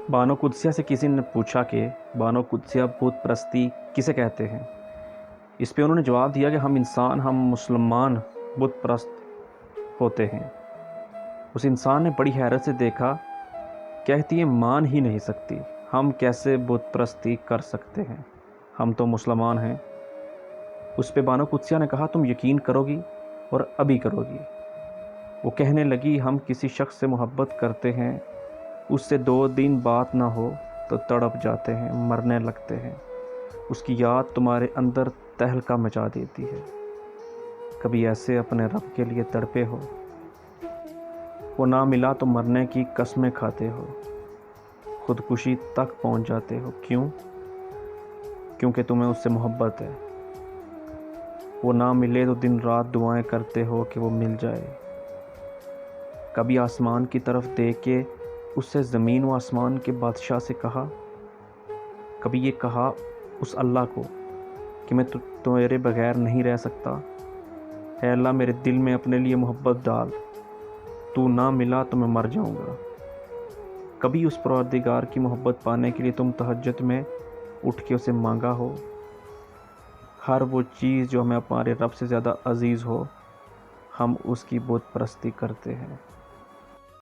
बानो कुद्सिया से किसी ने पूछा कि बानो कुद्सिया बुत परस्ती किसे कहते हैं। इस पे उन्होंने जवाब दिया कि हम मुसलमान बुत परस्त होते हैं। उस इंसान ने बड़ी हैरत से देखा, कहती है मान ही नहीं सकती, हम कैसे बुत परस्ती कर सकते हैं, हम तो मुसलमान हैं। उस पे बानो कुद्सिया ने कहा, तुम यकीन करोगी और अभी करोगी। वो कहने लगी, हम किसी शख्स से मोहब्बत करते हैं, उससे 2 दिन बात ना हो तो तड़प जाते हैं, मरने लगते हैं। उसकी याद तुम्हारे अंदर तहलका मचा देती है। कभी ऐसे अपने रब के लिए तड़पे हो? वो ना मिला तो मरने की कसमें खाते हो, खुदकुशी तक पहुंच जाते हो। क्यों? क्योंकि तुम्हें उससे मोहब्बत है। वो ना मिले तो दिन रात दुआएं करते हो कि वो मिल जाए। कभी आसमान की तरफ देख के उससे ज़मीन व आसमान के बादशाह से कहा, कभी ये कहा उस अल्लाह को कि मैं तुम्हारे बगैर नहीं रह सकता, है अल्लाह मेरे दिल में अपने लिए मोहब्बत डाल, तू ना मिला तो मैं मर जाऊंगा। कभी उस परवरदिगार की मोहब्बत पाने के लिए तुम तहज्जुद में उठ के उसे मांगा हो? हर वो चीज़ जो हमें हमारे रब से ज़्यादा अजीज़ हो, हम उसकी बुत परस्ती करते हैं।